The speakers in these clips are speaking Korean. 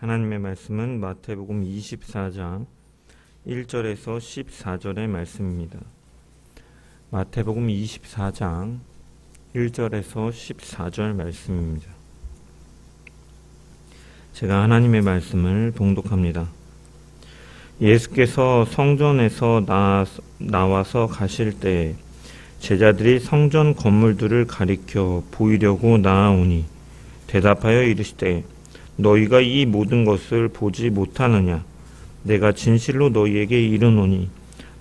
하나님의 말씀은 마태복음 24장 1절에서 14절의 말씀입니다. 마태복음 24장 1절에서 14절 말씀입니다. 제가 하나님의 말씀을 봉독합니다. 예수께서 성전에서 나와서 가실 때 제자들이 성전 건물들을 가리켜 보이려고 나아오니 대답하여 이르시되 너희가 이 모든 것을 보지 못하느냐? 내가 진실로 너희에게 이르노니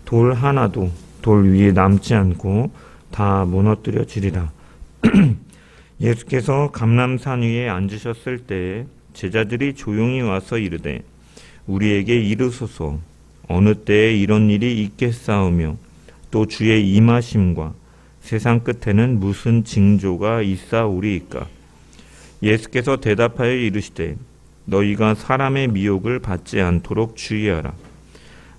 돌 하나도 돌 위에 남지 않고 다 무너뜨려지리라. 예수께서 감람산 위에 앉으셨을 때 제자들이 조용히 와서 이르되 우리에게 이르소서 어느 때에 이런 일이 있겠사오며 또 주의 임하심과 세상 끝에는 무슨 징조가 있사오리이까? 예수께서 대답하여 이르시되 너희가 사람의 미혹을 받지 않도록 주의하라.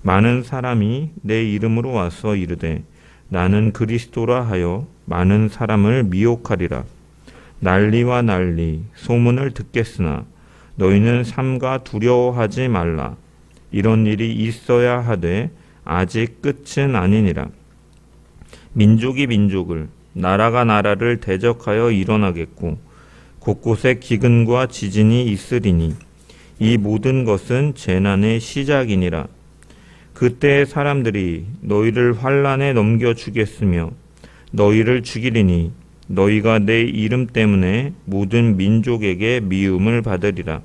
많은 사람이 내 이름으로 와서 이르되 나는 그리스도라 하여 많은 사람을 미혹하리라. 난리와 난리 소문을 듣겠으나 너희는 삼가 두려워하지 말라. 이런 일이 있어야 하되 아직 끝은 아니니라. 민족이 민족을 나라가 나라를 대적하여 일어나겠고 곳곳에 기근과 지진이 있으리니 이 모든 것은 재난의 시작이니라. 그때 사람들이 너희를 환난에 넘겨주겠으며 너희를 죽이리니 너희가 내 이름 때문에 모든 민족에게 미움을 받으리라.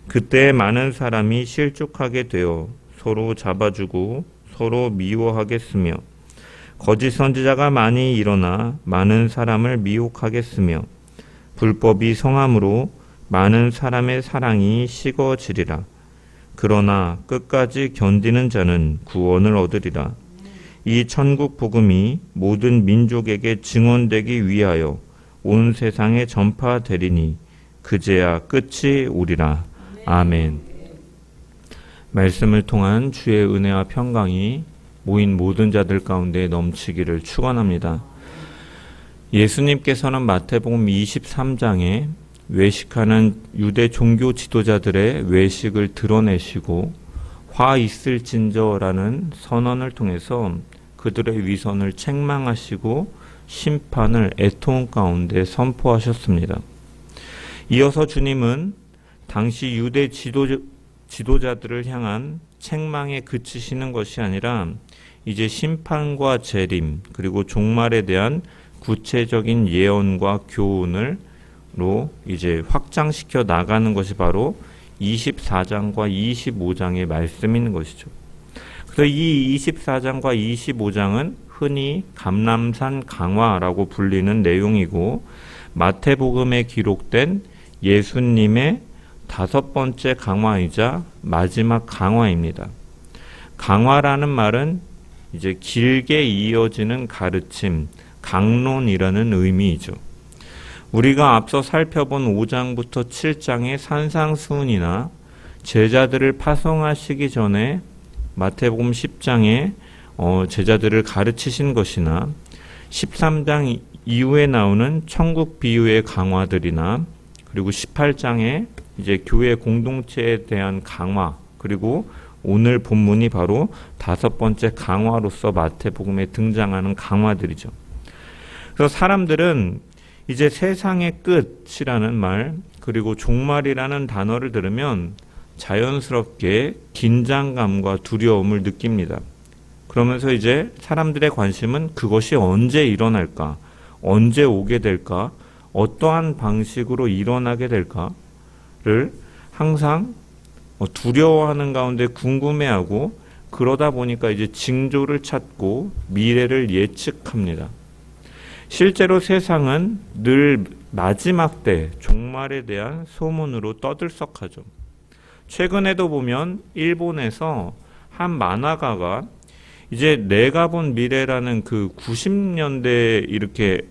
그때 많은 사람이 실족하게 되어 서로 잡아주고 서로 미워하겠으며 거짓 선지자가 많이 일어나 많은 사람을 미혹하겠으며 불법이 성함으로 많은 사람의 사랑이 식어지리라. 그러나 끝까지 견디는 자는 구원을 얻으리라. 이 천국 복음이 모든 민족에게 증언되기 위하여 온 세상에 전파되리니 그제야 끝이 오리라. 아멘. 말씀을 통한 주의 은혜와 평강이 모인 모든 자들 가운데 넘치기를 축원합니다. 예수님께서는 마태복음 23장에 외식하는 유대 종교 지도자들의 외식을 드러내시고 화 있을진저라는 선언을 통해서 그들의 위선을 책망하시고 심판을 애통 가운데 선포하셨습니다. 이어서 주님은 당시 유대 지도자들을 향한 책망에 그치시는 것이 아니라 이제 심판과 재림 그리고 종말에 대한 구체적인 예언과 교훈으로 이제 확장시켜 나가는 것이 바로 24장과 25장의 말씀인 것이죠. 그래서 이 24장과 25장은 흔히 감람산 강화라고 불리는 내용이고 마태복음에 기록된 예수님의 5번째 강화이자 마지막 강화입니다. 강화라는 말은 이제 길게 이어지는 가르침, 강론이라는 의미이죠. 우리가 앞서 살펴본 5장부터 7장의 산상수훈이나 제자들을 파송하시기 전에 마태복음 10장에 제자들을 가르치신 것이나 13장 이후에 나오는 천국 비유의 강화들이나 그리고 18장에 이제 교회 공동체에 대한 강화 그리고 오늘 본문이 바로 5번째 강화로서 마태복음에 등장하는 강화들이죠. 그래서 사람들은 이제 세상의 끝이라는 말 그리고 종말이라는 단어를 들으면 자연스럽게 긴장감과 두려움을 느낍니다. 그러면서 이제 사람들의 관심은 그것이 언제 일어날까, 언제 오게 될까, 어떠한 방식으로 일어나게 될까를 항상 두려워하는 가운데 궁금해하고 그러다 보니까 이제 징조를 찾고 미래를 예측합니다. 실제로 세상은 늘 마지막 때 종말에 대한 소문으로 떠들썩하죠. 최근에도 보면 일본에서 한 만화가가 이제 내가 본 미래라는 그 90년대에 이렇게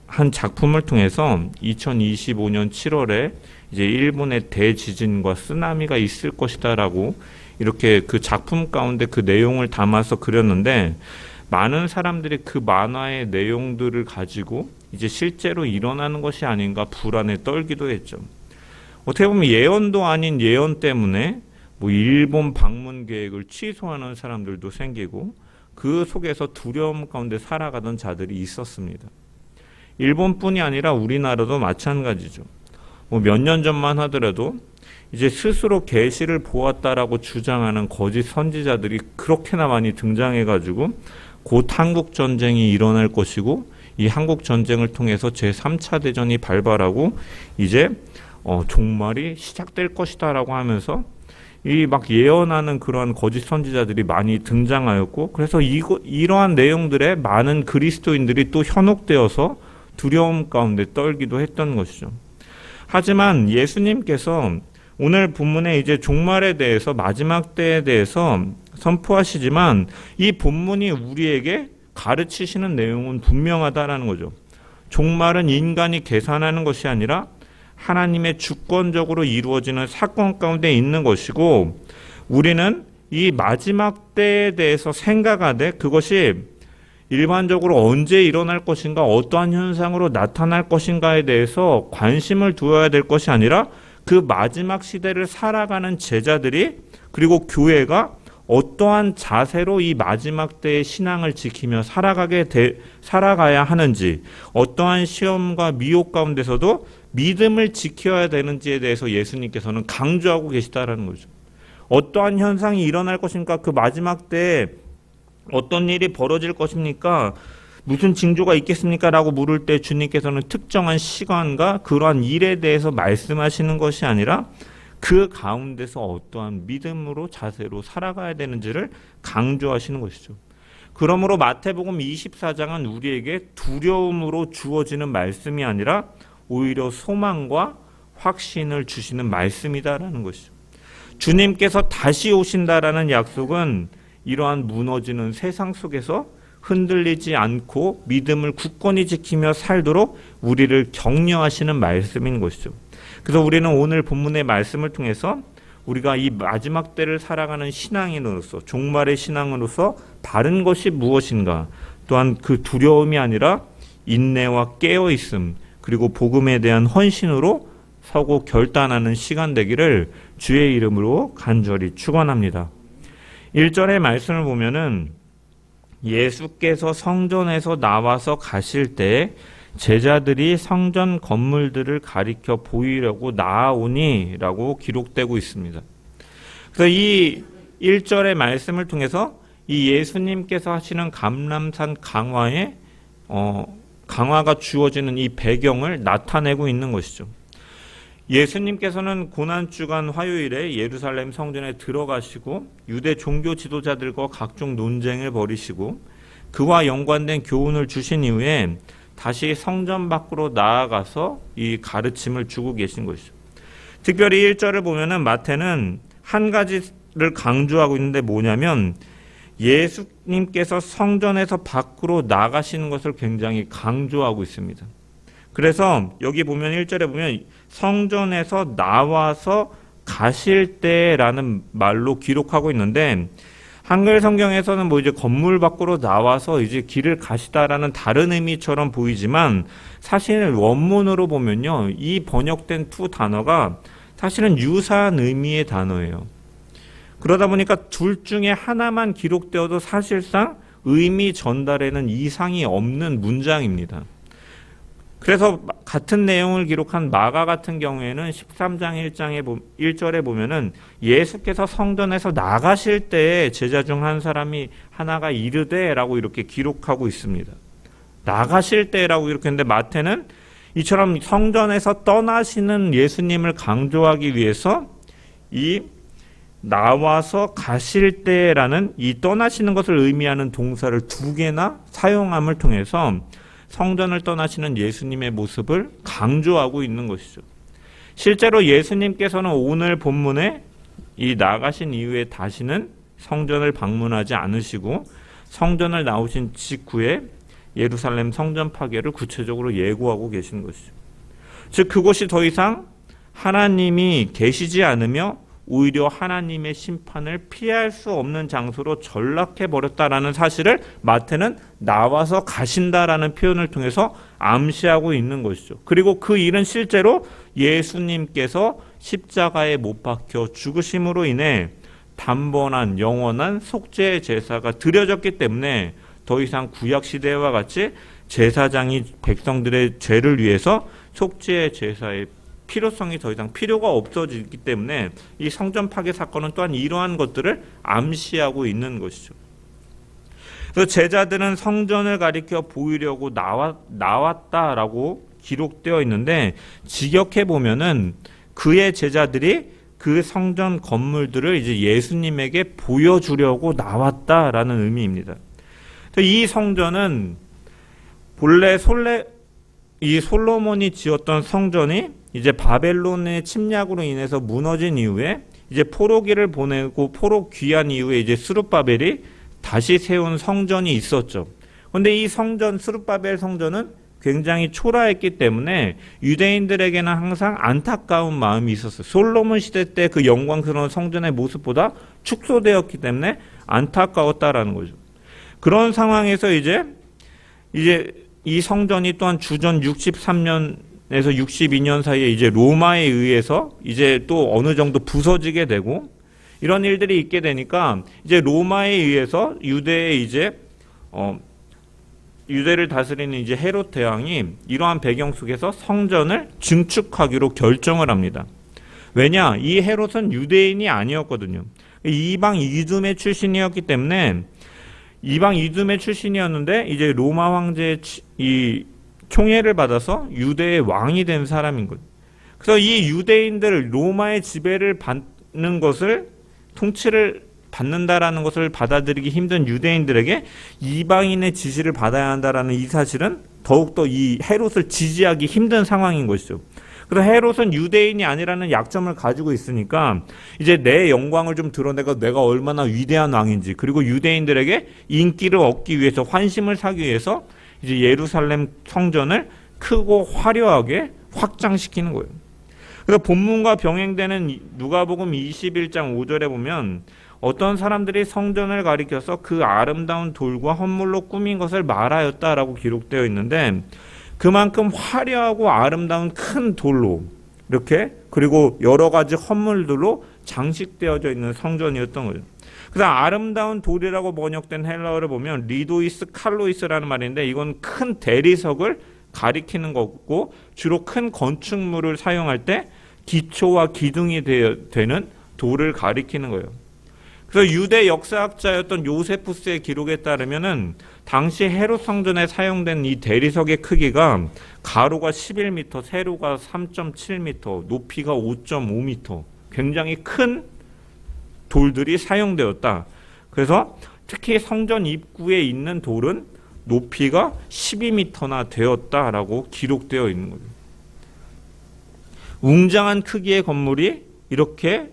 한 작품을 통해서 2025년 7월에 이제 일본의 대지진과 쓰나미가 있을 것이다라고 이렇게 그 작품 가운데 그 내용을 담아서 그렸는데 많은 사람들이 그 만화의 내용들을 가지고 이제 실제로 일어나는 것이 아닌가 불안에 떨기도 했죠. 어떻게 보면 예언도 아닌 예언 때문에 뭐 일본 방문 계획을 취소하는 사람들도 생기고 그 속에서 두려움 가운데 살아가던 자들이 있었습니다. 일본뿐이 아니라 우리나라도 마찬가지죠. 뭐 몇 년 전만 하더라도 이제 스스로 계시를 보았다라고 주장하는 거짓 선지자들이 그렇게나 많이 등장해가지고 곧 한국 전쟁이 일어날 것이고 이 한국 전쟁을 통해서 제3차 대전이 발발하고 이제 종말이 시작될 것이다라고 하면서 이 막 예언하는 그러한 거짓 선지자들이 많이 등장하였고 그래서 이러한 내용들에 많은 그리스도인들이 또 현혹되어서 두려움 가운데 떨기도 했던 것이죠. 하지만 예수님께서 오늘 본문에 이제 종말에 대해서 마지막 때에 대해서 선포하시지만 이 본문이 우리에게 가르치시는 내용은 분명하다라는 거죠. 종말은 인간이 계산하는 것이 아니라 하나님의 주권적으로 이루어지는 사건 가운데 있는 것이고 우리는 이 마지막 때에 대해서 생각하되 그것이 일반적으로 언제 일어날 것인가 어떠한 현상으로 나타날 것인가에 대해서 관심을 두어야 될 것이 아니라 그 마지막 시대를 살아가는 제자들이 그리고 교회가 어떠한 자세로 이 마지막 때의 신앙을 지키며 살아가야 하는지 어떠한 시험과 미혹 가운데서도 믿음을 지켜야 되는지에 대해서 예수님께서는 강조하고 계시다라는 거죠. 어떠한 현상이 일어날 것입니까? 그 마지막 때에 어떤 일이 벌어질 것입니까? 무슨 징조가 있겠습니까? 라고 물을 때 주님께서는 특정한 시간과 그러한 일에 대해서 말씀하시는 것이 아니라 그 가운데서 어떠한 믿음으로 자세로 살아가야 되는지를 강조하시는 것이죠. 그러므로 마태복음 24장은 우리에게 두려움으로 주어지는 말씀이 아니라 오히려 소망과 확신을 주시는 말씀이다라는 것이죠. 주님께서 다시 오신다라는 약속은 이러한 무너지는 세상 속에서 흔들리지 않고 믿음을 굳건히 지키며 살도록 우리를 격려하시는 말씀인 것이죠. 그래서 우리는 오늘 본문의 말씀을 통해서 우리가 이 마지막 때를 살아가는 신앙인으로서 종말의 신앙으로서 다른 것이 무엇인가 또한 그 두려움이 아니라 인내와 깨어있음 그리고 복음에 대한 헌신으로 서고 결단하는 시간 되기를 주의 이름으로 간절히 축원합니다. 1절의 말씀을 보면은 예수께서 성전에서 나와서 가실 때 제자들이 성전 건물들을 가리켜 보이려고 나아오니 라고 기록되고 있습니다. 그래서 이 1절의 말씀을 통해서 이 예수님께서 하시는 감람산 강화가 주어지는 이 배경을 나타내고 있는 것이죠. 예수님께서는 고난주간 화요일에 예루살렘 성전에 들어가시고 유대 종교 지도자들과 각종 논쟁을 벌이시고 그와 연관된 교훈을 주신 이후에 다시 성전 밖으로 나아가서 이 가르침을 주고 계신 것이죠. 특별히 1절을 보면은 마태는 한 가지를 강조하고 있는데 뭐냐면 예수님께서 성전에서 밖으로 나가시는 것을 굉장히 강조하고 있습니다. 그래서 여기 보면 1절에 보면 성전에서 나와서 가실 때라는 말로 기록하고 있는데 한글 성경에서는 뭐 이제 건물 밖으로 나와서 이제 길을 가시다라는 다른 의미처럼 보이지만 사실 원문으로 보면요. 이 번역된 두 단어가 사실은 유사한 의미의 단어예요. 그러다 보니까 둘 중에 하나만 기록되어도 사실상 의미 전달에는 이상이 없는 문장입니다. 그래서 같은 내용을 기록한 마가 같은 경우에는 13장 1절에 보면은 예수께서 성전에서 나가실 때에 제자 중 한 사람이 하나가 이르되 라고 이렇게 기록하고 있습니다. 나가실 때라고 이렇게 했는데 마태는 이처럼 성전에서 떠나시는 예수님을 강조하기 위해서 이 나와서 가실 때라는 이 떠나시는 것을 의미하는 동사를 두 개나 사용함을 통해서 성전을 떠나시는 예수님의 모습을 강조하고 있는 것이죠. 실제로 예수님께서는 오늘 본문에 이 나가신 이후에 다시는 성전을 방문하지 않으시고 성전을 나오신 직후에 예루살렘 성전 파괴를 구체적으로 예고하고 계신 것이죠. 즉 그곳이 더 이상 하나님이 계시지 않으며 오히려 하나님의 심판을 피할 수 없는 장소로 전락해 버렸다라는 사실을 마태는 나와서 가신다라는 표현을 통해서 암시하고 있는 것이죠. 그리고 그 일은 실제로 예수님께서 십자가에 못 박혀 죽으심으로 인해 단번한 영원한 속죄의 제사가 드려졌기 때문에 더 이상 구약 시대와 같이 제사장이 백성들의 죄를 위해서 속죄의 제사의 필요성이 더 이상 필요가 없어지기 때문에 이 성전 파괴 사건은 또한 이러한 것들을 암시하고 있는 것이죠. 그래서 제자들은 성전을 가리켜 보이려고 나왔다라고 기록되어 있는데, 직역해 보면은 그의 제자들이 그 성전 건물들을 이제 예수님에게 보여주려고 나왔다라는 의미입니다. 이 성전은 본래 이 솔로몬이 지었던 성전이 이제 바벨론의 침략으로 인해서 무너진 이후에 이제 포로기를 보내고 포로 귀환 이후에 이제 스룹바벨이 다시 세운 성전이 있었죠. 그런데 이 성전, 스룹바벨 성전은 굉장히 초라했기 때문에 유대인들에게는 항상 안타까운 마음이 있었어요. 솔로몬 시대 때 그 영광스러운 성전의 모습보다 축소되었기 때문에 안타까웠다라는 거죠. 그런 상황에서 이제 이 성전이 또한 주전 63년에서 62년 사이에 이제 로마에 의해서 이제 또 어느 정도 부서지게 되고 이런 일들이 있게 되니까 이제 로마에 의해서 유대를 다스리는 이제 헤롯 대왕이 이러한 배경 속에서 성전을 증축하기로 결정을 합니다. 왜냐? 이 헤롯은 유대인이 아니었거든요. 이방 이두메 출신이었기 때문에 이방 이두메 출신이었는데 이제 로마 황제의 이 총애를 받아서 유대의 왕이 된 사람인 거죠. 그래서 이 유대인들 로마의 지배를 받는 것을 통치를 받는다라는 것을 받아들이기 힘든 유대인들에게 이방인의 지시를 받아야 한다라는 이 사실은 더욱더 이 헤롯을 지지하기 힘든 상황인 것이죠. 그래서 헤롯은 유대인이 아니라는 약점을 가지고 있으니까 이제 내 영광을 좀 드러내고 내가 얼마나 위대한 왕인지, 그리고 유대인들에게 인기를 얻기 위해서, 환심을 사기 위해서 이제 예루살렘 성전을 크고 화려하게 확장시키는 거예요. 그래서 본문과 병행되는 누가복음 21장 5절에 보면 어떤 사람들이 성전을 가리켜서 그 아름다운 돌과 헌물로 꾸민 것을 말하였다라고 기록되어 있는데, 그만큼 화려하고 아름다운 큰 돌로 이렇게, 그리고 여러 가지 헌물들로 장식되어져 있는 성전이었던 거죠. 그래서 아름다운 돌이라고 번역된 헬라어를 보면 리도이스 칼로이스라는 말인데, 이건 큰 대리석을 가리키는 거고, 주로 큰 건축물을 사용할 때 기초와 기둥이 되는 돌을 가리키는 거예요. 그래서 유대 역사학자였던 요세푸스의 기록에 따르면은 당시 헤롯 성전에 사용된 이 대리석의 크기가 가로가 11m, 세로가 3.7m, 높이가 5.5m, 굉장히 큰 돌들이 사용되었다. 그래서 특히 성전 입구에 있는 돌은 높이가 12m나 되었다라고 기록되어 있는 거죠. 웅장한 크기의 건물이 이렇게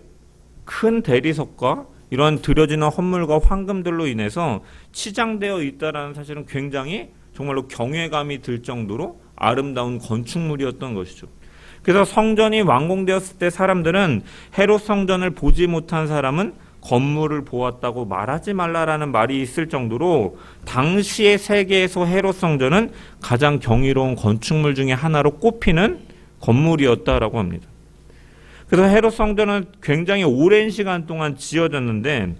큰 대리석과 이런 들여지는 헌물과 황금들로 인해서 치장되어 있다는 사실은 굉장히 정말로 경외감이 들 정도로 아름다운 건축물이었던 것이죠. 그래서 성전이 완공되었을 때 사람들은 헤롯 성전을 보지 못한 사람은 건물을 보았다고 말하지 말라라는 말이 있을 정도로 당시의 세계에서 헤롯 성전은 가장 경이로운 건축물 중에 하나로 꼽히는 건물이었다라고 합니다. 그래서 헤롯 성전은 굉장히 오랜 시간 동안 지어졌는데,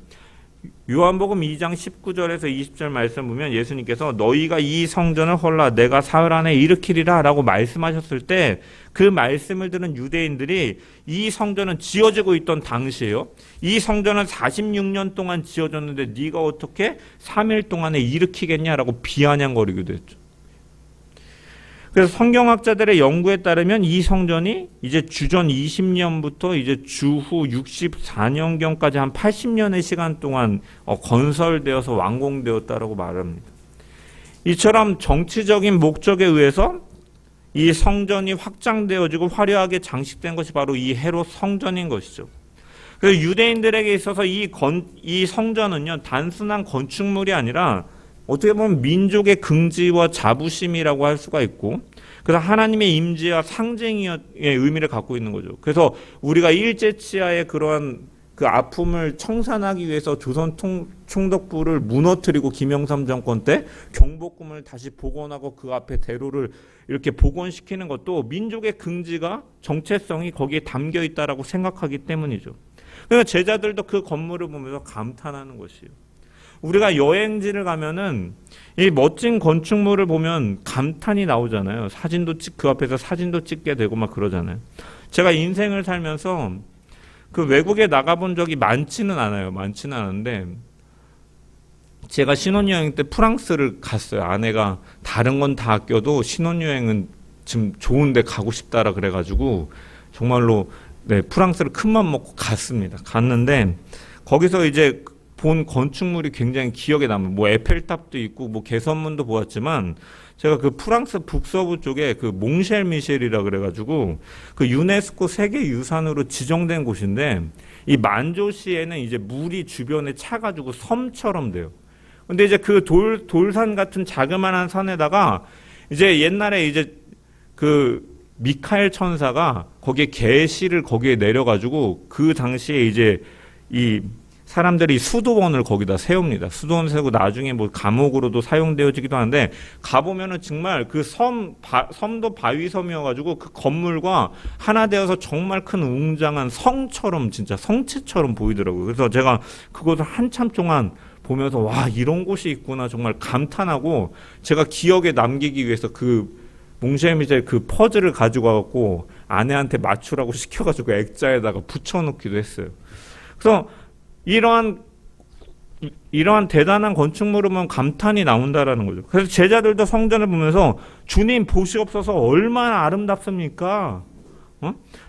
요한복음 2장 19절에서 20절 말씀 보면 예수님께서 너희가 이 성전을 헐라 내가 사흘 안에 일으키리라 라고 말씀하셨을 때, 그 말씀을 들은 유대인들이 이 성전은 지어지고 있던 당시에요, 이 성전은 46년 동안 지어졌는데 네가 어떻게 3일 동안에 일으키겠냐라고 비아냥거리기도 했죠. 그래서 성경학자들의 연구에 따르면 이 성전이 이제 주전 20년부터 이제 주후 64년경까지 한 80년의 시간 동안 건설되어서 완공되었다라고 말합니다. 이처럼 정치적인 목적에 의해서 이 성전이 확장되어지고 화려하게 장식된 것이 바로 이 헤롯 성전인 것이죠. 그래서 유대인들에게 있어서 이 성전은요, 단순한 건축물이 아니라 어떻게 보면 민족의 긍지와 자부심이라고 할 수가 있고, 그래서 하나님의 임재와 상징의 의미를 갖고 있는 거죠. 그래서 우리가 일제치하의 그러한 그 아픔을 청산하기 위해서 조선 총독부를 무너뜨리고 김영삼 정권 때 경복궁을 다시 복원하고 그 앞에 대로를 이렇게 복원시키는 것도 민족의 긍지가 정체성이 거기에 담겨 있다라고 생각하기 때문이죠. 그러니까 제자들도 그 건물을 보면서 감탄하는 것이에요. 우리가 여행지를 가면은 이 멋진 건축물을 보면 감탄이 나오잖아요. 그 앞에서 사진도 찍게 되고 막 그러잖아요. 제가 인생을 살면서 그 외국에 나가본 적이 많지는 않은데 제가 신혼여행 때 프랑스를 갔어요. 아내가 다른 건 다 아껴도 신혼여행은 지금 좋은데 가고 싶다라 그래가지고 정말로 프랑스를 큰맘 먹고 갔습니다. 갔는데 거기서 이제 본 건축물이 굉장히 기억에 남아요. 뭐 에펠탑도 있고 뭐 개선문도 보았지만 제가 그 프랑스 북서부 쪽에 그 몽쉘 미셸이라 그래가지고 그 유네스코 세계유산으로 지정된 곳인데 이 만조시에는 이제 물이 주변에 차가지고 섬처럼 돼요. 근데 이제 그 돌산 같은 자그마한 산에다가 이제 옛날에 이제 그 미카엘 천사가 거기에 계시를 거기에 내려가지고 그 당시에 이제 이 사람들이 수도원을 거기다 세웁니다. 수도원 세우고 나중에 뭐 감옥으로도 사용되어지기도 하는데 가보면은 정말 그 섬도 바위섬이어가지고 그 건물과 하나 되어서 정말 큰 웅장한 성처럼 진짜 성체처럼 보이더라고요. 그래서 제가 그것을 한참 동안 보면서 와 이런 곳이 있구나 정말 감탄하고 제가 기억에 남기기 위해서 그 몽쉘미셸 그 퍼즐을 가지고 와갖고 아내한테 맞추라고 시켜가지고 액자에다가 붙여놓기도 했어요. 그래서 이러한 대단한 건축물을 보면 감탄이 나온다라는 거죠. 그래서 제자들도 성전을 보면서 주님 보시옵소서 얼마나 아름답습니까?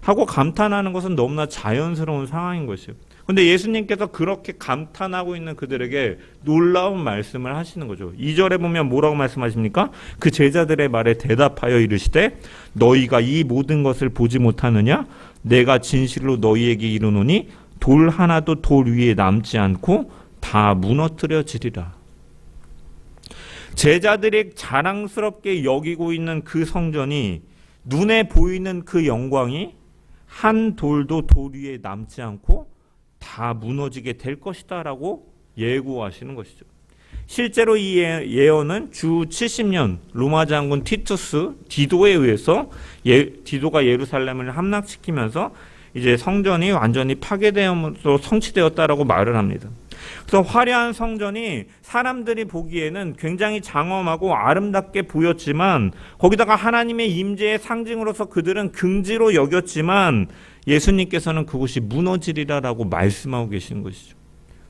하고 감탄하는 것은 너무나 자연스러운 상황인 것이에요. 그런데 예수님께서 그렇게 감탄하고 있는 그들에게 놀라운 말씀을 하시는 거죠. 2절에 보면 뭐라고 말씀하십니까? 그 제자들의 말에 대답하여 이르시되 너희가 이 모든 것을 보지 못하느냐? 내가 진실로 너희에게 이르노니 돌 하나도 돌 위에 남지 않고 다 무너뜨려지리라. 제자들이 자랑스럽게 여기고 있는 그 성전이 눈에 보이는 그 영광이 한 돌도 돌 위에 남지 않고 다 무너지게 될 것이다 라고 예고하시는 것이죠. 실제로 이 예언은 주 70년 로마 장군 디도에 의해서 디도가 예루살렘을 함락시키면서 이제 성전이 완전히 파괴되어서 성취되었다라고 말을 합니다. 그래서 화려한 성전이 사람들이 보기에는 굉장히 장엄하고 아름답게 보였지만 거기다가 하나님의 임재의 상징으로서 그들은 긍지로 여겼지만 예수님께서는 그곳이 무너지리라라고 말씀하고 계시는 것이죠.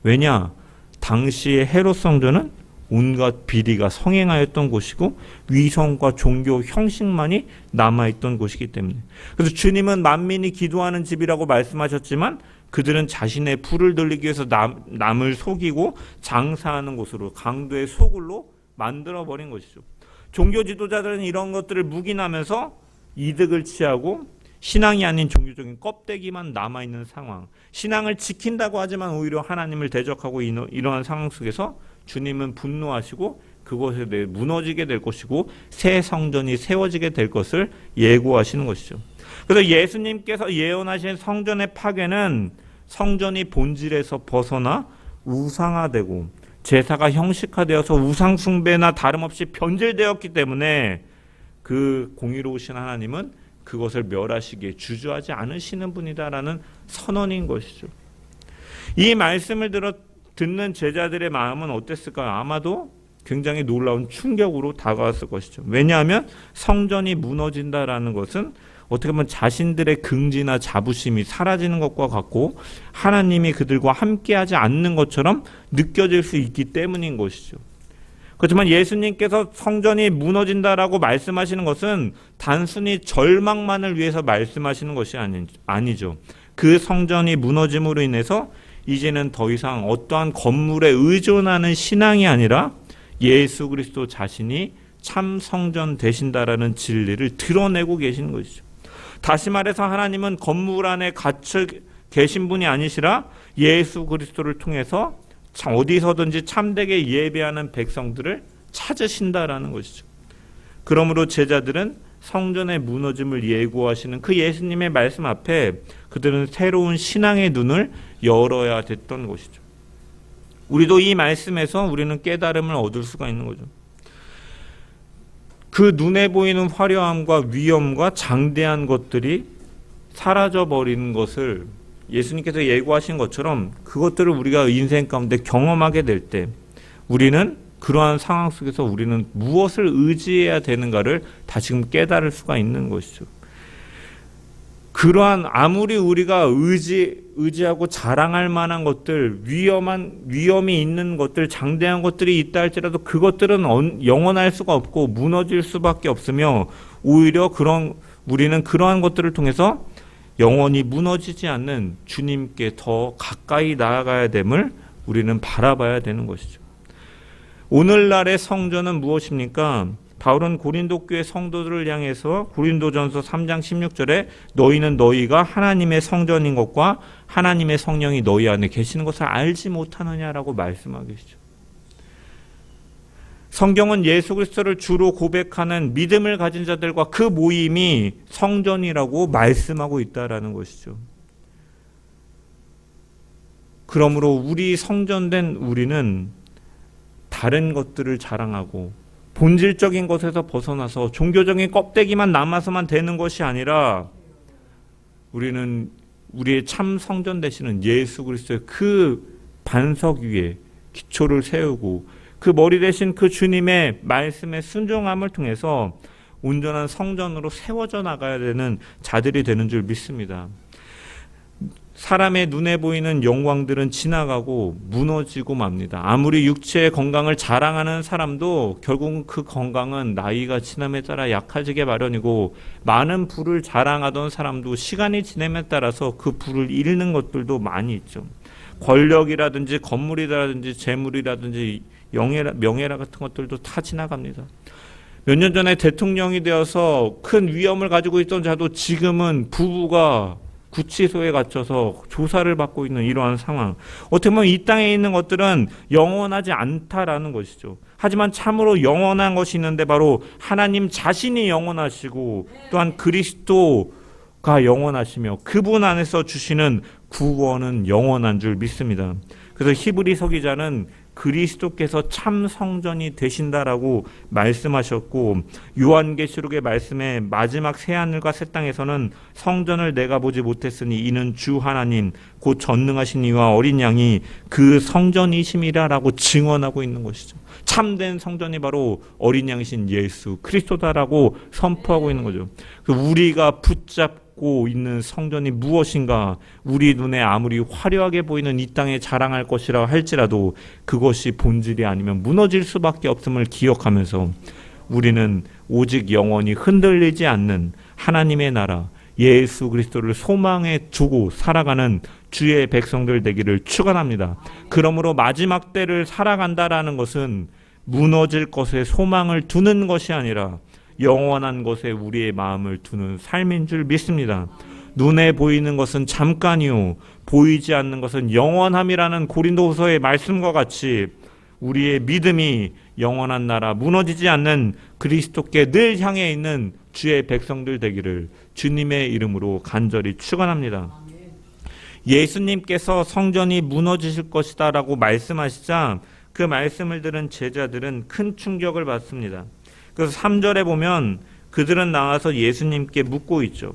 왜냐? 당시의 헤롯 성전은 온갖 비리가 성행하였던 곳이고 위선과 종교 형식만이 남아있던 곳이기 때문에. 그래서 주님은 만민이 기도하는 집이라고 말씀하셨지만 그들은 자신의 부를 들리기 위해서 남을 속이고 장사하는 곳으로 강도의 소굴로 만들어버린 것이죠. 종교 지도자들은 이런 것들을 묵인하면서 이득을 취하고 신앙이 아닌 종교적인 껍데기만 남아있는 상황, 신앙을 지킨다고 하지만 오히려 하나님을 대적하고 이러한 상황 속에서 주님은 분노하시고 그것에 대해 무너지게 될 것이고 새 성전이 세워지게 될 것을 예고하시는 것이죠. 그래서 예수님께서 예언하신 성전의 파괴는 성전이 본질에서 벗어나 우상화되고 제사가 형식화되어서 우상 숭배나 다름없이 변질되었기 때문에 그 공의로우신 하나님은 그것을 멸하시기에 주저하지 않으시는 분이다라는 선언인 것이죠. 이 말씀을 듣는 제자들의 마음은 어땠을까요? 아마도 굉장히 놀라운 충격으로 다가왔을 것이죠. 왜냐하면 성전이 무너진다라는 것은 어떻게 보면 자신들의 긍지나 자부심이 사라지는 것과 같고 하나님이 그들과 함께하지 않는 것처럼 느껴질 수 있기 때문인 것이죠. 그렇지만 예수님께서 성전이 무너진다라고 말씀하시는 것은 단순히 절망만을 위해서 말씀하시는 것이 아니죠. 그 성전이 무너짐으로 인해서 이제는 더 이상 어떠한 건물에 의존하는 신앙이 아니라 예수 그리스도 자신이 참 성전 되신다라는 진리를 드러내고 계시는 것이죠. 다시 말해서 하나님은 건물 안에 갇혀 계신 분이 아니시라 예수 그리스도를 통해서 어디서든지 참되게 예배하는 백성들을 찾으신다라는 것이죠. 그러므로 제자들은 성전의 무너짐을 예고하시는 그 예수님의 말씀 앞에 그들은 새로운 신앙의 눈을 열어야 됐던 것이죠. 우리도 이 말씀에서 우리는 깨달음을 얻을 수가 있는 거죠. 그 눈에 보이는 화려함과 위엄과 장대한 것들이 사라져버리는 것을 예수님께서 예고하신 것처럼 그것들을 우리가 인생 가운데 경험하게 될 때 우리는 그러한 상황 속에서 우리는 무엇을 의지해야 되는가를 다시금 깨달을 수가 있는 것이죠. 그러한 아무리 우리가 의지하고 자랑할 만한 것들, 위험이 있는 것들, 장대한 것들이 있다 할지라도 그것들은 영원할 수가 없고 무너질 수밖에 없으며 오히려 우리는 그러한 것들을 통해서 영원히 무너지지 않는 주님께 더 가까이 나아가야 됨을 우리는 바라봐야 되는 것이죠. 오늘날의 성전은 무엇입니까? 바울은 고린도 교회 성도들을 향해서 고린도전서 3장 16절에 너희는 너희가 하나님의 성전인 것과 하나님의 성령이 너희 안에 계시는 것을 알지 못하느냐라고 말씀하고 계시죠. 성경은 예수 그리스도를 주로 고백하는 믿음을 가진 자들과 그 모임이 성전이라고 말씀하고 있다라는 것이죠. 그러므로 우리 성전된 우리는 다른 것들을 자랑하고 본질적인 것에서 벗어나서 종교적인 껍데기만 남아서만 되는 것이 아니라 우리는 우리의 참 성전 되시는 예수 그리스도의 그 반석 위에 기초를 세우고 그 머리 대신 그 주님의 말씀의 순종함을 통해서 온전한 성전으로 세워져 나가야 되는 자들이 되는 줄 믿습니다. 사람의 눈에 보이는 영광들은 지나가고 무너지고 맙니다. 아무리 육체의 건강을 자랑하는 사람도 결국은 그 건강은 나이가 지남에 따라 약해지게 마련이고 많은 부를 자랑하던 사람도 시간이 지남에 따라서 그 부를 잃는 것들도 많이 있죠. 권력이라든지 건물이라든지 재물이라든지 명예라 같은 것들도 다 지나갑니다. 몇 년 전에 대통령이 되어서 큰 위엄을 가지고 있던 자도 지금은 부부가 구치소에 갇혀서 조사를 받고 있는 이러한 상황. 어떻게 보면 이 땅에 있는 것들은 영원하지 않다라는 것이죠. 하지만 참으로 영원한 것이 있는데 바로 하나님 자신이 영원하시고 또한 그리스도가 영원하시며 그분 안에서 주시는 구원은 영원한 줄 믿습니다. 그래서 히브리서 기자는 그리스도께서 참 성전이 되신다라고 말씀하셨고 요한계시록의 말씀에 마지막 새하늘과 새 땅에서는 성전을 내가 보지 못했으니 이는 주 하나님 곧 전능하신 이와 어린 양이 그 성전이심이라라고 증언하고 있는 것이죠. 참된 성전이 바로 어린 양이신 예수 그리스도다라고 선포하고 있는 거죠. 우리가 붙잡고 있는 성전이 무엇인가? 우리 눈에 아무리 화려하게 보이는 이 땅에 자랑할 것이라 할지라도 그것이 본질이 아니면 무너질 수밖에 없음을 기억하면서 우리는 오직 영원히 흔들리지 않는 하나님의 나라 예수 그리스도를 소망에 두고 살아가는 주의 백성들 되기를 축원합니다. 그러므로 마지막 때를 살아간다라는 것은 무너질 것에 소망을 두는 것이 아니라 영원한 것에 우리의 마음을 두는 삶인 줄 믿습니다. 눈에 보이는 것은 잠깐이요 보이지 않는 것은 영원함이라는 고린도후서의 말씀과 같이 우리의 믿음이 영원한 나라 무너지지 않는 그리스도께 늘 향해 있는 주의 백성들 되기를 주님의 이름으로 간절히 축원합니다. 예수님께서 성전이 무너지실 것이다 라고 말씀하시자 그 말씀을 들은 제자들은 큰 충격을 받습니다. 그래서 3절에 보면 그들은 나와서 예수님께 묻고 있죠.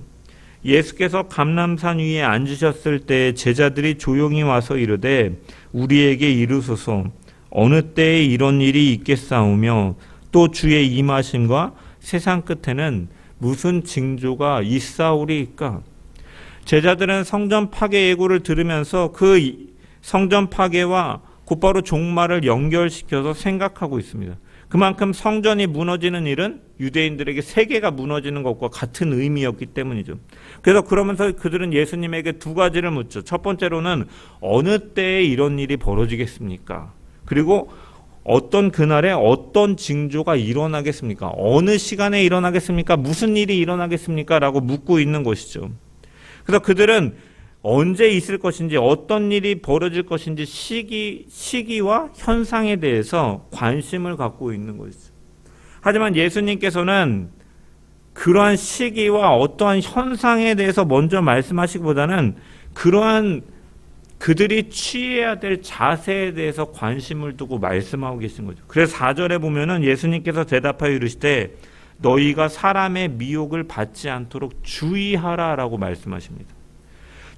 예수께서 감람산 위에 앉으셨을 때 제자들이 조용히 와서 이르되 우리에게 이르소서 어느 때에 이런 일이 있겠사오며 또 주의 임하심과 세상 끝에는 무슨 징조가 있사오리이까. 제자들은 성전 파괴 예고를 들으면서 그 성전 파괴와 곧바로 종말을 연결시켜서 생각하고 있습니다. 그만큼 성전이 무너지는 일은 유대인들에게 세계가 무너지는 것과 같은 의미였기 때문이죠. 그래서 그러면서 그들은 예수님에게 두 가지를 묻죠. 첫 번째로는 어느 때에 이런 일이 벌어지겠습니까? 그리고 어떤 그날에 어떤 징조가 일어나겠습니까? 어느 시간에 일어나겠습니까? 무슨 일이 일어나겠습니까? 라고 묻고 있는 것이죠. 그래서 그들은 언제 있을 것인지 어떤 일이 벌어질 것인지 시기와 현상에 대해서 관심을 갖고 있는 것이죠. 하지만 예수님께서는 그러한 시기와 어떠한 현상에 대해서 먼저 말씀하시기보다는 그러한 그들이 취해야 될 자세에 대해서 관심을 두고 말씀하고 계신 거죠. 그래서 4절에 보면은 예수님께서 대답하여 이르시되 너희가 사람의 미혹을 받지 않도록 주의하라라고 말씀하십니다.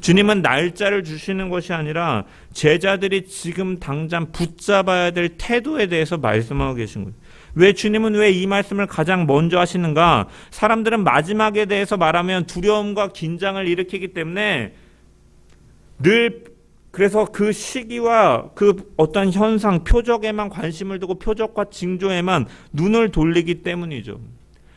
주님은 날짜를 주시는 것이 아니라 제자들이 지금 당장 붙잡아야 될 태도에 대해서 말씀하고 계신 거예요. 왜 주님은 왜 이 말씀을 가장 먼저 하시는가? 사람들은 마지막에 대해서 말하면 두려움과 긴장을 일으키기 때문에 늘 그래서 그 시기와 그 어떤 현상, 표적에만 관심을 두고 표적과 징조에만 눈을 돌리기 때문이죠.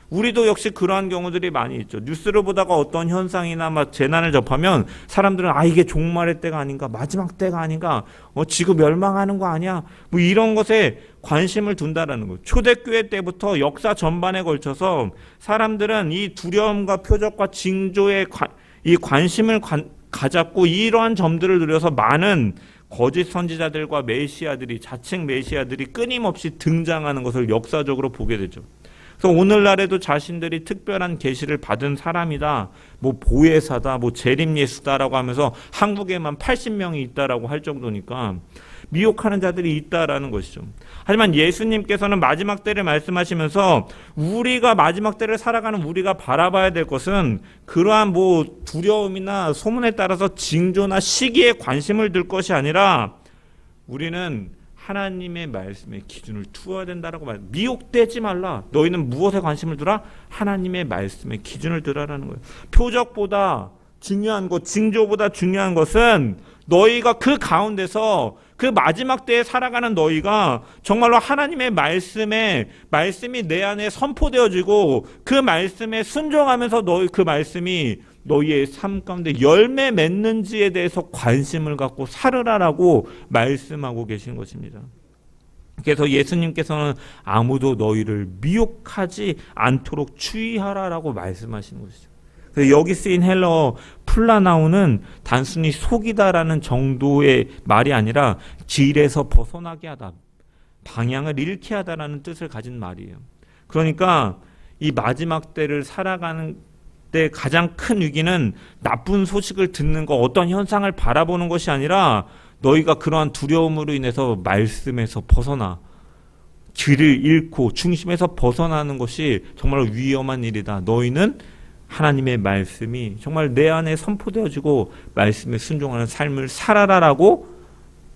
우리도 역시 그러한 경우들이 많이 있죠. 뉴스를 보다가 어떤 현상이나 막 재난을 접하면 사람들은 이게 종말의 때가 아닌가, 마지막 때가 아닌가, 지구 멸망하는 거 아니야, 뭐 이런 것에 관심을 둔다라는 거예요. 초대교회 때부터 역사 전반에 걸쳐서 사람들은 이 두려움과 표적과 징조에 이 관심을 가졌고 이러한 점들을 들여서 많은 거짓 선지자들과 메시아들이, 자칭 메시아들이 끊임없이 등장하는 것을 역사적으로 보게 되죠. 그래서 오늘날에도 자신들이 특별한 계시를 받은 사람이다, 뭐 보혜사다, 뭐 재림예수다라고 하면서 한국에만 80명이 있다라고 할 정도니까 미혹하는 자들이 있다라는 것이죠. 하지만 예수님께서는 마지막 때를 말씀하시면서 우리가 마지막 때를 살아가는 우리가 바라봐야 될 것은 그러한 뭐 두려움이나 소문에 따라서 징조나 시기에 관심을 둘 것이 아니라 우리는 하나님의 말씀에 기준을 두어야 된다라고 말. 미혹되지 말라. 너희는 무엇에 관심을 두라? 하나님의 말씀에 기준을 두라라는 거예요. 표적보다 중요한 것, 징조보다 중요한 것은 너희가 그 가운데서 그 마지막 때에 살아가는 너희가 정말로 하나님의 말씀이 내 안에 선포되어지고 그 말씀에 순종하면서 그 말씀이 너희의 삶 가운데 열매 맺는지에 대해서 관심을 갖고 살으라라고 말씀하고 계신 것입니다. 그래서 예수님께서는 아무도 너희를 미혹하지 않도록 주의하라라고 말씀하시는 것이죠. 그래서 여기 쓰인 헬러 플라나우는 단순히 속이다라는 정도의 말이 아니라 길에서 벗어나게 하다, 방향을 잃게 하다라는 뜻을 가진 말이에요. 그러니까 이 마지막 때를 살아가는 때 가장 큰 위기는 나쁜 소식을 듣는 것, 어떤 현상을 바라보는 것이 아니라 너희가 그러한 두려움으로 인해서 말씀에서 벗어나 길을 잃고 중심에서 벗어나는 것이 정말 위험한 일이다. 너희는 하나님의 말씀이 정말 내 안에 선포되어지고 말씀에 순종하는 삶을 살아라라고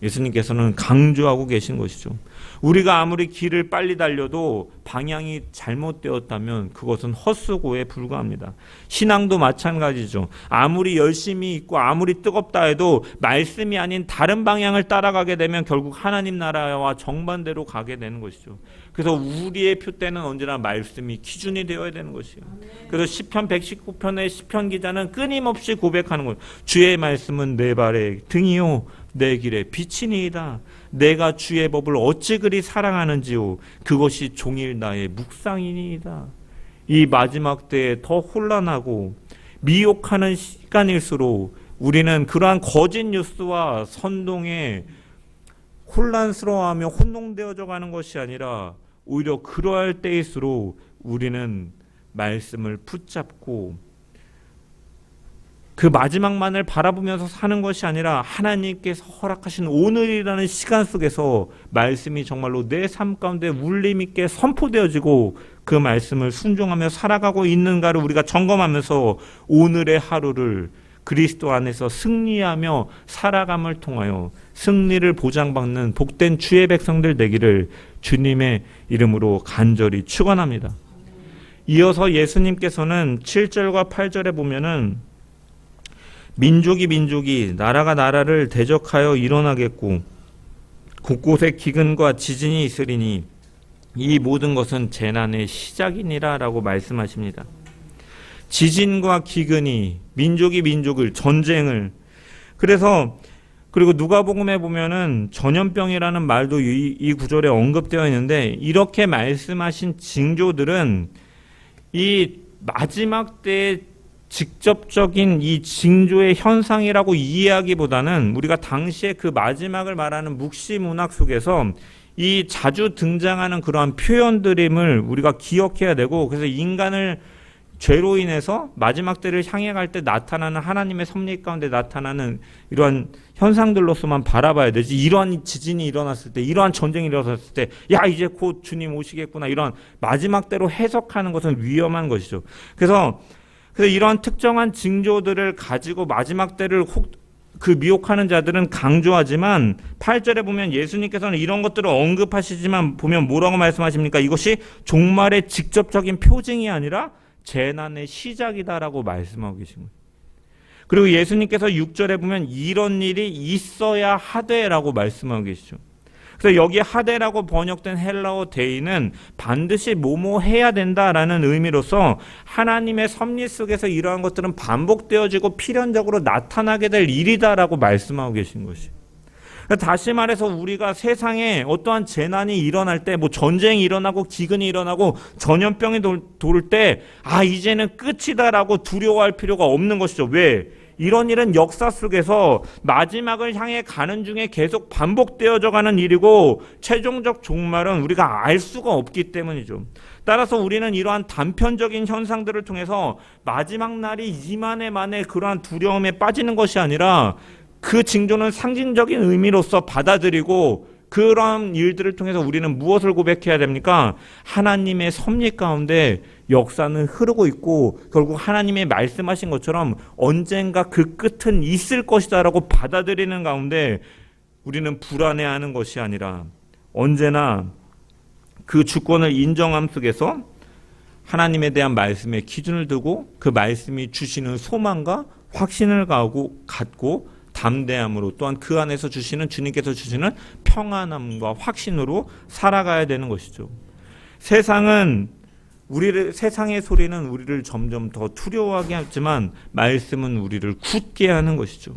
예수님께서는 강조하고 계신 것이죠. 우리가 아무리 길을 빨리 달려도 방향이 잘못되었다면 그것은 헛수고에 불과합니다. 신앙도 마찬가지죠. 아무리 열심히 있고 아무리 뜨겁다 해도 말씀이 아닌 다른 방향을 따라가게 되면 결국 하나님 나라와 정반대로 가게 되는 것이죠. 그래서 우리의 표대는 언제나 말씀이 기준이 되어야 되는 것이에요. 그래서 시편 119편의 시편 기자는 끊임없이 고백하는 거예요. 주의 말씀은 내 발의 등이요 내 길에 빛이니이다. 내가 주의 법을 어찌 그리 사랑하는지요. 그것이 종일 나의 묵상이니이다. 이 마지막 때에 더 혼란하고 미혹하는 시간일수록 우리는 그러한 거짓 뉴스와 선동에 혼란스러워하며 혼동되어져 가는 것이 아니라 오히려 그러할 때일수록 우리는 말씀을 붙잡고 그 마지막만을 바라보면서 사는 것이 아니라 하나님께서 허락하신 오늘이라는 시간 속에서 말씀이 정말로 내 삶 가운데 울림 있게 선포되어지고 그 말씀을 순종하며 살아가고 있는가를 우리가 점검하면서 오늘의 하루를 그리스도 안에서 승리하며 살아감을 통하여 승리를 보장받는 복된 주의 백성들 되기를 주님의 이름으로 간절히 축원합니다. 이어서 예수님께서는 7절과 8절에 보면은 민족이 나라가 나라를 대적하여 일어나겠고 곳곳에 기근과 지진이 있으리니 이 모든 것은 재난의 시작이니라 라고 말씀하십니다. 지진과 기근이 민족을 전쟁을 그래서 그리고 누가복음에 보면은 전염병이라는 말도 이 구절에 언급되어 있는데 이렇게 말씀하신 징조들은 이 마지막 때의 직접적인 이 징조의 현상이라고 이해하기보다는 우리가 당시에 그 마지막을 말하는 묵시 문학 속에서 이 자주 등장하는 그러한 표현들임을 우리가 기억해야 되고 그래서 인간을 죄로 인해서 마지막 때를 향해 갈 때 나타나는 하나님의 섭리 가운데 나타나는 이러한 현상들로서만 바라봐야 되지, 이러한 지진이 일어났을 때, 이러한 전쟁이 일어났을 때, 야 이제 곧 주님 오시겠구나, 이런 마지막 때로 해석하는 것은 위험한 것이죠. 그래서 이러한 특정한 징조들을 가지고 마지막 때를 미혹하는 자들은 강조하지만 8절에 보면 예수님께서는 이런 것들을 언급하시지만 보면 뭐라고 말씀하십니까? 이것이 종말의 직접적인 표징이 아니라 재난의 시작이다라고 말씀하고 계신 거예요. 그리고 예수님께서 6절에 보면 이런 일이 있어야 하되라고 말씀하고 계시죠. 그래서 여기 하되라고 번역된 헬라어 데이는 반드시 뭐뭐 해야 된다라는 의미로서 하나님의 섭리 속에서 이러한 것들은 반복되어지고 필연적으로 나타나게 될 일이다라고 말씀하고 계신 것이에요. 다시 말해서 우리가 세상에 어떠한 재난이 일어날 때, 뭐 전쟁이 일어나고 기근이 일어나고 전염병이 돌 때, 이제는 끝이다라고 두려워할 필요가 없는 것이죠. 왜? 이런 일은 역사 속에서 마지막을 향해 가는 중에 계속 반복되어져 가는 일이고 최종적 종말은 우리가 알 수가 없기 때문이죠. 따라서 우리는 이러한 단편적인 현상들을 통해서 마지막 날이 이만에 만에 그러한 두려움에 빠지는 것이 아니라 그 징조는 상징적인 의미로서 받아들이고 그런 일들을 통해서 우리는 무엇을 고백해야 됩니까? 하나님의 섭리 가운데 역사는 흐르고 있고 결국 하나님의 말씀하신 것처럼 언젠가 그 끝은 있을 것이다라고 받아들이는 가운데 우리는 불안해하는 것이 아니라 언제나 그 주권을 인정함 속에서 하나님에 대한 말씀의 기준을 두고 그 말씀이 주시는 소망과 확신을 갖고 담대함으로 또한 그 안에서 주시는 주님께서 주시는 평안함과 확신으로 살아가야 되는 것이죠. 세상의 소리는 우리를 점점 더 두려워하게 하지만 말씀은 우리를 굳게 하는 것이죠.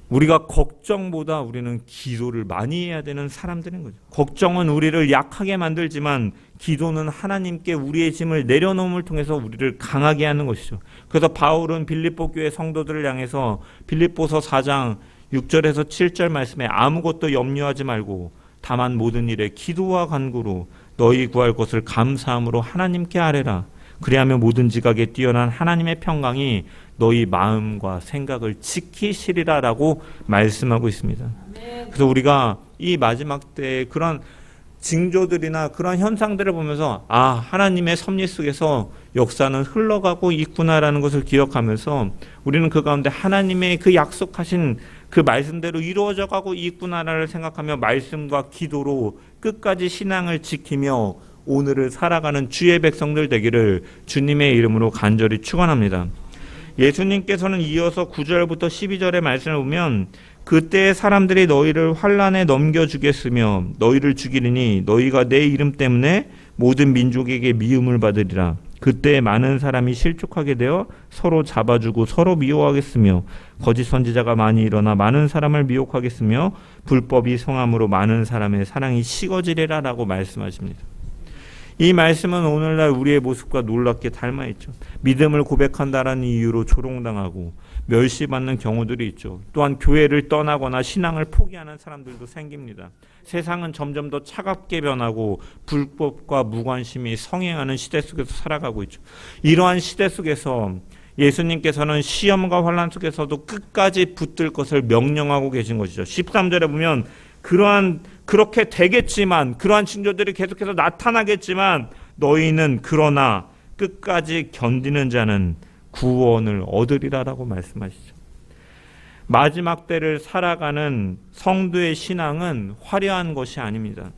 우리가 걱정보다 우리는 기도를 많이 해야 되는 사람들인 거죠. 걱정은 우리를 약하게 만들지만 기도는 하나님께 우리의 짐을 내려놓음을 통해서 우리를 강하게 하는 것이죠. 그래서 바울은 빌립보 교회 성도들을 향해서 빌립보서 4장 6절에서 7절 말씀에 아무것도 염려하지 말고 다만 모든 일에 기도와 간구로 너희 구할 것을 감사함으로 하나님께 아뢰라. 그리하면 모든 지각에 뛰어난 하나님의 평강이 너희 마음과 생각을 지키시리라라고 말씀하고 있습니다. 그래서 우리가 이 마지막 때 그런 징조들이나 그런 현상들을 보면서 하나님의 섭리 속에서 역사는 흘러가고 있구나라는 것을 기억하면서 우리는 그 가운데 하나님의 그 약속하신 그 말씀대로 이루어져 가고 있구나를 생각하며 말씀과 기도로 끝까지 신앙을 지키며 오늘을 살아가는 주의 백성들 되기를 주님의 이름으로 간절히 축원합니다. 예수님께서는 이어서 9절부터 12절의 말씀을 보면 그때 사람들이 너희를 환난에 넘겨주겠으며 너희를 죽이리니 너희가 내 이름 때문에 모든 민족에게 미움을 받으리라. 그때 많은 사람이 실족하게 되어 서로 잡아주고 서로 미워하겠으며 거짓 선지자가 많이 일어나 많은 사람을 미혹하겠으며 불법이 성함으로 많은 사람의 사랑이 식어지리라라고 말씀하십니다. 이 말씀은 오늘날 우리의 모습과 놀랍게 닮아있죠. 믿음을 고백한다라는 이유로 조롱당하고 멸시받는 경우들이 있죠. 또한 교회를 떠나거나 신앙을 포기하는 사람들도 생깁니다. 세상은 점점 더 차갑게 변하고 불법과 무관심이 성행하는 시대 속에서 살아가고 있죠. 이러한 시대 속에서 예수님께서는 시험과 환난 속에서도 끝까지 붙들 것을 명령하고 계신 것이죠. 13절에 보면 그렇게 되겠지만 그러한 징조들이 계속해서 나타나겠지만 너희는 그러나 끝까지 견디는 자는 구원을 얻으리라라고 말씀하시죠. 마지막 때를 살아가는 성도의 신앙은 화려한 것이 아닙니다.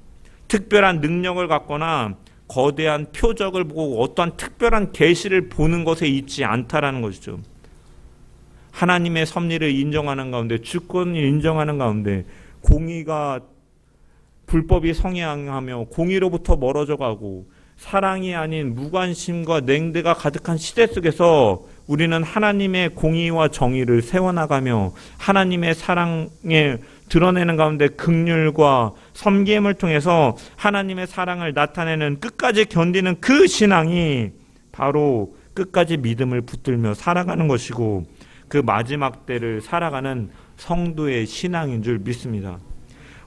특별한 능력을 갖거나 거대한 표적을 보고 어떠한 특별한 계시를 보는 것에 있지 않다라는 것이죠. 하나님의 섭리를 인정하는 가운데, 주권을 인정하는 가운데 공의가 불법이 성행하며 공의로부터 멀어져 가고 사랑이 아닌 무관심과 냉대가 가득한 시대 속에서 우리는 하나님의 공의와 정의를 세워나가며 하나님의 사랑에 드러내는 가운데 긍휼과 섬김을 통해서 하나님의 사랑을 나타내는 끝까지 견디는 그 신앙이 바로 끝까지 믿음을 붙들며 살아가는 것이고 그 마지막 때를 살아가는 성도의 신앙인 줄 믿습니다.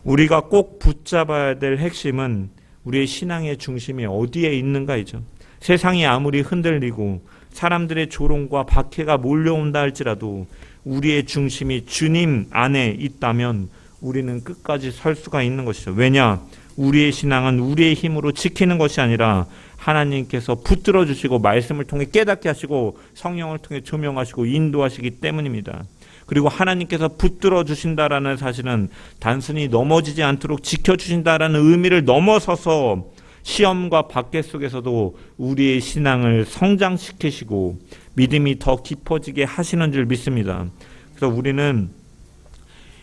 우리가 꼭 붙잡아야 될 핵심은 우리의 신앙의 중심이 어디에 있는가이죠. 세상이 아무리 흔들리고 사람들의 조롱과 박해가 몰려온다 할지라도 우리의 중심이 주님 안에 있다면 우리는 끝까지 설 수가 있는 것이죠. 왜냐? 우리의 신앙은 우리의 힘으로 지키는 것이 아니라 하나님께서 붙들어 주시고 말씀을 통해 깨닫게 하시고 성령을 통해 조명하시고 인도하시기 때문입니다. 그리고 하나님께서 붙들어 주신다라는 사실은 단순히 넘어지지 않도록 지켜주신다라는 의미를 넘어서서 시험과 박해 속에서도 우리의 신앙을 성장시키시고 믿음이 더 깊어지게 하시는 줄 믿습니다. 그래서 우리는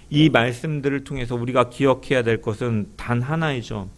이 말씀들을 통해서 우리가 기억해야 될 것은 단 하나이죠.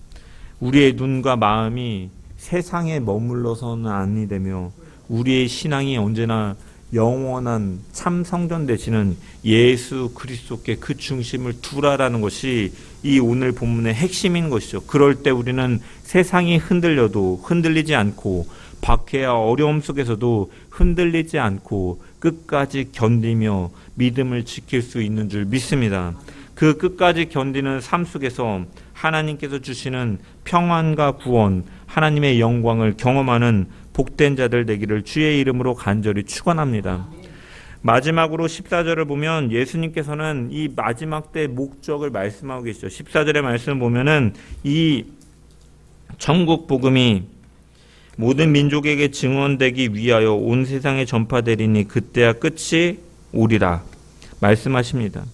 우리의 눈과 마음이 세상에 머물러서는 아니 되며 우리의 신앙이 언제나 영원한 참 성전 되시는 예수 그리스도께 그 중심을 두라라는 것이 이 오늘 본문의 핵심인 것이죠. 그럴 때 우리는 세상이 흔들려도 흔들리지 않고 박해와 어려움 속에서도 흔들리지 않고 끝까지 견디며 믿음을 지킬 수 있는 줄 믿습니다. 그 끝까지 견디는 삶 속에서 하나님께서 주시는 평안과 구원, 하나님의 영광을 경험하는 복된 자들 되기를 주의 이름으로 간절히 축원합니다. 마지막으로 14절을 보면 예수님께서는 이 마지막 때의 목적을 말씀하고 계시죠. 14절의 말씀을 보면은 이 천국 복음이 모든 민족에게 증언되기 위하여 온 세상에 전파되리니 그때야 끝이 오리라 말씀하십니다.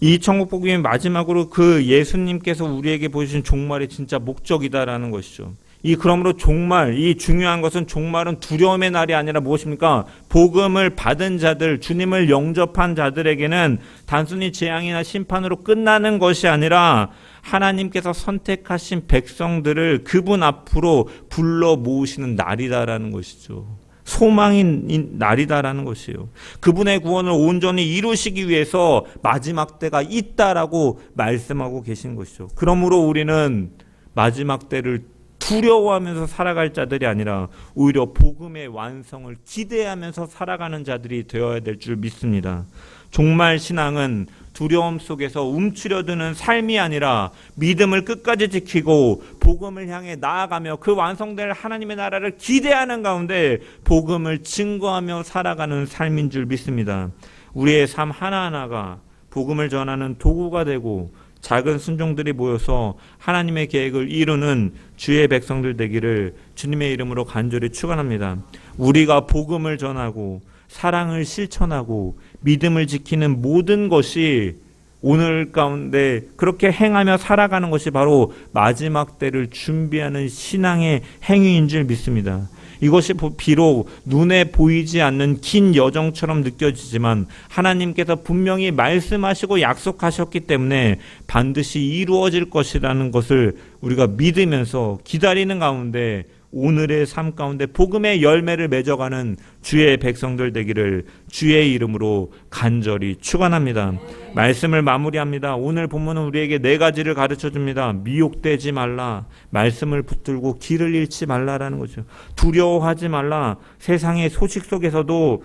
이 천국 복음이 마지막으로 그 예수님께서 우리에게 보여주신 종말이 진짜 목적이다라는 것이죠. 그러므로 종말, 이 중요한 것은 종말은 두려움의 날이 아니라 무엇입니까? 복음을 받은 자들, 주님을 영접한 자들에게는 단순히 재앙이나 심판으로 끝나는 것이 아니라 하나님께서 선택하신 백성들을 그분 앞으로 불러 모으시는 날이다라는 것이죠. 소망인 날이다라는 것이에요. 그분의 구원을 온전히 이루시기 위해서 마지막 때가 있다라고 말씀하고 계신 것이죠. 그러므로 우리는 마지막 때를 두려워하면서 살아갈 자들이 아니라 오히려 복음의 완성을 기대하면서 살아가는 자들이 되어야 될 줄 믿습니다. 종말 신앙은 두려움 속에서 움츠려드는 삶이 아니라 믿음을 끝까지 지키고 복음을 향해 나아가며 그 완성될 하나님의 나라를 기대하는 가운데 복음을 증거하며 살아가는 삶인 줄 믿습니다. 우리의 삶 하나하나가 복음을 전하는 도구가 되고 작은 순종들이 모여서 하나님의 계획을 이루는 주의 백성들 되기를 주님의 이름으로 간절히 축원합니다. 우리가 복음을 전하고 사랑을 실천하고 믿음을 지키는 모든 것이 오늘 가운데 그렇게 행하며 살아가는 것이 바로 마지막 때를 준비하는 신앙의 행위인 줄 믿습니다. 이것이 비록 눈에 보이지 않는 긴 여정처럼 느껴지지만 하나님께서 분명히 말씀하시고 약속하셨기 때문에 반드시 이루어질 것이라는 것을 우리가 믿으면서 기다리는 가운데 오늘의 삶 가운데 복음의 열매를 맺어가는 주의 백성들 되기를 주의 이름으로 간절히 축원합니다. 말씀을 마무리합니다. 오늘 본문은 우리에게 4가지를 가르쳐줍니다. 미혹되지 말라, 말씀을 붙들고 길을 잃지 말라라는 거죠. 두려워하지 말라, 세상의 소식 속에서도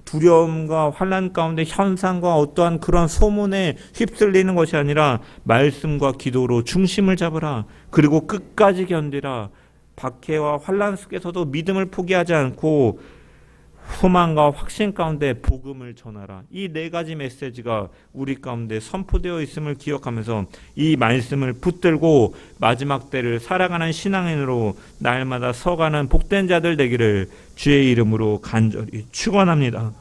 두려움과 환난 가운데 현상과 어떠한 그런 소문에 휩쓸리는 것이 아니라 말씀과 기도로 중심을 잡으라. 그리고 끝까지 견디라. 박해와 환난 속에서도 믿음을 포기하지 않고 소망과 확신 가운데 복음을 전하라. 이 4가지 메시지가 우리 가운데 선포되어 있음을 기억하면서 이 말씀을 붙들고 마지막 때를 살아가는 신앙인으로 날마다 서가는 복된 자들 되기를 주의 이름으로 간절히 축원합니다.